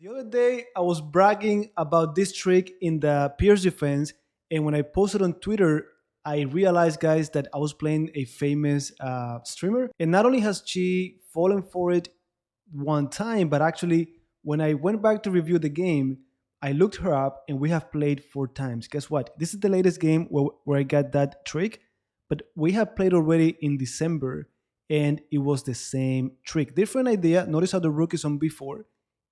The other day, I was bragging about this trick in the Pirc Defense, and when I posted on Twitter, I realized, guys, that I was playing a famous streamer, and not only has she fallen for it one time, but actually, when I went back to review the game, I looked her up, and we have played 4 times. Guess what? This is the latest game where I got that trick, but we have played already in December, and it was the same trick. Different idea. Notice how the rook is on b4.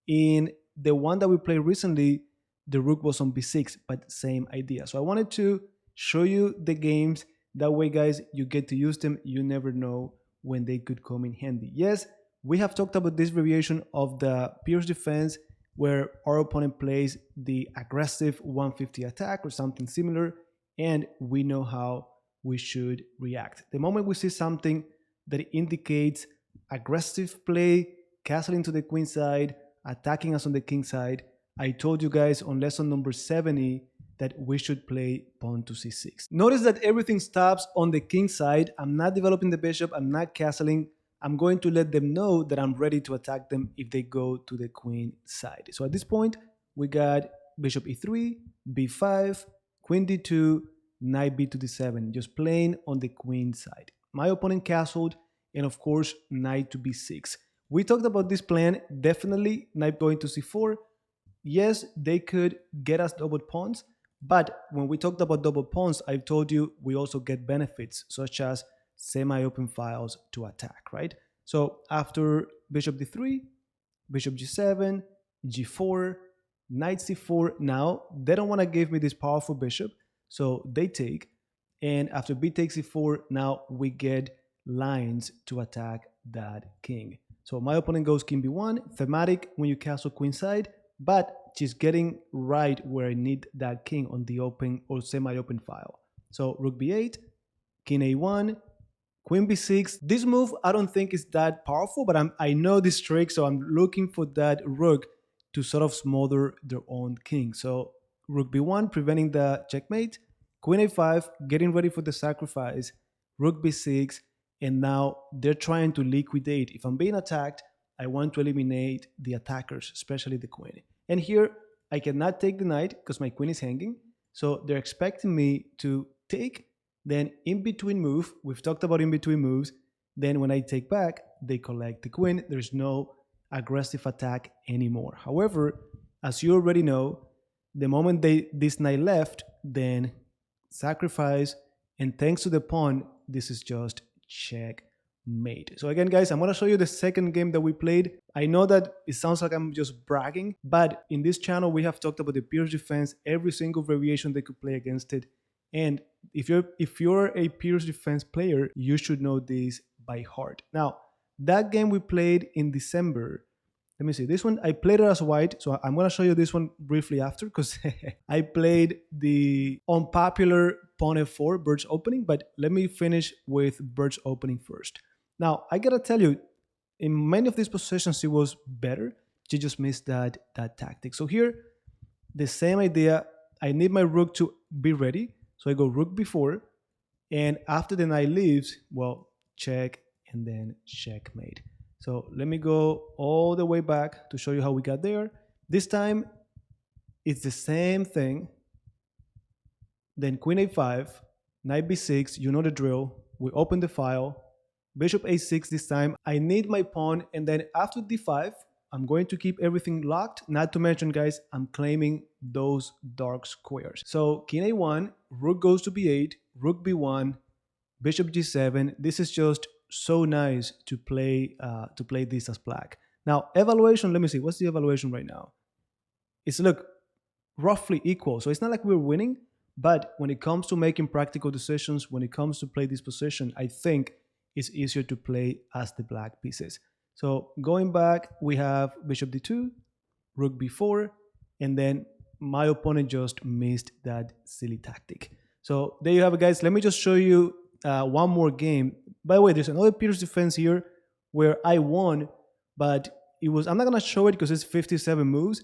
In the one that we played recently, the rook was on b6, but same idea. So I wanted to show you the games. That way, guys, you get to use them. You never know when they could come in handy. Yes, we have talked about this variation of the Pirc defense where our opponent plays the aggressive 150 attack or something similar, and we know how we should react. The moment we see something that indicates aggressive play, castling to the queen side, attacking us on the king side, I told you guys on lesson number 70 that we should play pawn to c6. Notice that everything stops on the king side. I'm not developing the bishop, I'm not castling. I'm going to let them know that I'm ready to attack them if they go to the queen side. So at this point, we got bishop e3, b5, queen d2, knight b to d7, just playing on the queen side. My opponent castled, and of course, knight to b6. We talked about this plan, definitely knight going to c4. Yes, they could get us double pawns, but when we talked about double pawns, I told you we also get benefits such as semi-open files to attack, right? So after bishop d3, bishop g7, g4, knight c4, now they don't want to give me this powerful bishop, so they take, and after b takes c4, now we get lines to attack that king. So my opponent goes king b1, thematic when you castle queenside, but she's getting right where I need that king on the open or semi-open file. So rook b8, king a1, queen b6. This move I don't think is that powerful, but I know this trick, so I'm looking for that rook to sort of smother their own king. So rook b1, preventing the checkmate, queen a5, getting ready for the sacrifice, rook b6, and now they're trying to liquidate. If I'm being attacked, I want to eliminate the attackers, especially the queen. And here, I cannot take the knight because my queen is hanging. So they're expecting me to take, then in between move. We've talked about in between moves. Then when I take back, they collect the queen. There's no aggressive attack anymore. However, as you already know, the moment this knight left, then sacrifice, and thanks to the pawn, this is just checkmate. So again, guys, I'm going to show you the second game that we played. I know that it sounds like I'm just bragging, but in this channel, we have talked about the Pirc defense, every single variation they could play against it. And if you're a Pirc defense player, you should know this by heart. Now, that game we played in December, let me see, this one, I played it as white, so I'm going to show you this one briefly after, because I played the unpopular pawn f4 bird's opening, but let me finish with bird's opening first. Now, I got to tell you, in many of these positions, it was better. She just missed that tactic. So here, the same idea, I need my rook to be ready, so I go rook b4, and after the knight leaves, well, check, and then checkmate. So let me go all the way back to show you how we got there. This time, it's the same thing. Then queen a5, knight b6, you know the drill. We open the file. Bishop a6 this time. I need my pawn, and then after d5, I'm going to keep everything locked. Not to mention, guys, I'm claiming those dark squares. So king a1, rook goes to b8, rook b1, bishop g7. This is just so nice to play this as black. Now, evaluation, let me see, what's the evaluation right now? It's, look, roughly equal. So it's not like we're winning, but when it comes to making practical decisions, when it comes to play this position, I think it's easier to play as the black pieces. So going back, we have bishop d2, rook b4, and then my opponent just missed that silly tactic. So there you have it, guys. Let me just show you one more game. By the way, there's another Pirc defense here where I won, but it was, I'm not going to show it because it's 57 moves,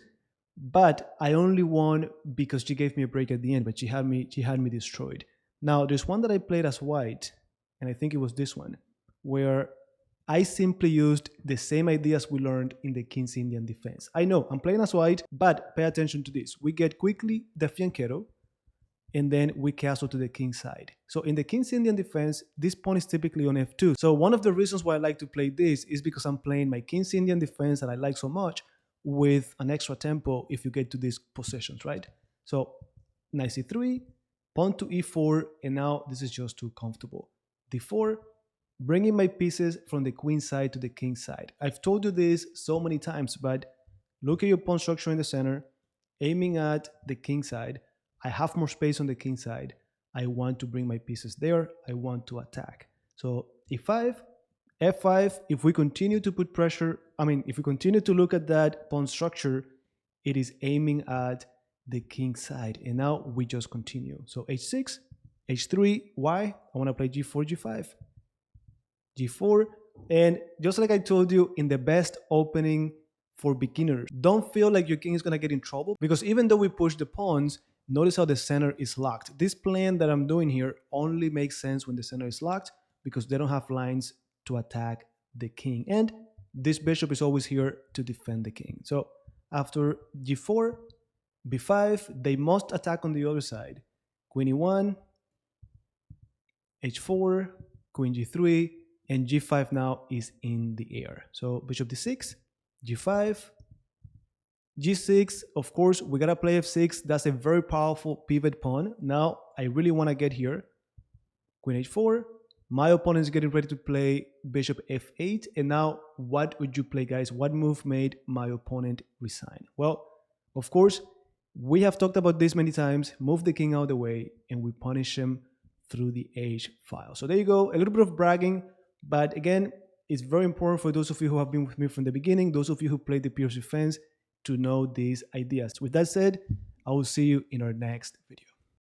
but I only won because she gave me a break at the end, but she had me destroyed. Now, there's one that I played as white, and I think it was this one, where I simply used the same ideas we learned in the King's Indian defense. I know I'm playing as white, but pay attention to this. We get quickly the fianchetto, and then we castle to the king side. So in the King's Indian defense, this pawn is typically on f2. So one of the reasons why I like to play this is because I'm playing my King's Indian defense that I like so much with an extra tempo if you get to these positions, right? So knight c3, pawn to e4, and now this is just too comfortable. d4, bringing my pieces from the queen side to the king side. I've told you this so many times, but look at your pawn structure in the center, aiming at the king side. I have more space on the king side. I want to bring my pieces there. I want to attack. So e5, f5, if we continue to put pressure, if we continue to look at that pawn structure, it is aiming at the king side. And now we just continue. So h6, h3, why? I want to play g4, g5, g4. And just like I told you in the best opening for beginners, don't feel like your king is going to get in trouble, because even though we push the pawns, notice how the center is locked. This plan that I'm doing here only makes sense when the center is locked, because they don't have lines to attack the king. And this bishop is always here to defend the king. So after g4, b5, they must attack on the other side. Queen e1, h4, queen g3, and g5 now is in the air. So bishop d6, g5, g6, of course, we gotta play f6. That's a very powerful pivot pawn. Now, I really want to get here. Queen h4. My opponent is getting ready to play bishop f8. And now, what would you play, guys? What move made my opponent resign? Well, of course, we have talked about this many times. Move the king out of the way, and we punish him through the h file. So there you go. A little bit of bragging. But again, it's very important for those of you who have been with me from the beginning, those of you who played the Pirc defense, to know these ideas. With that said, I will see you in our next video.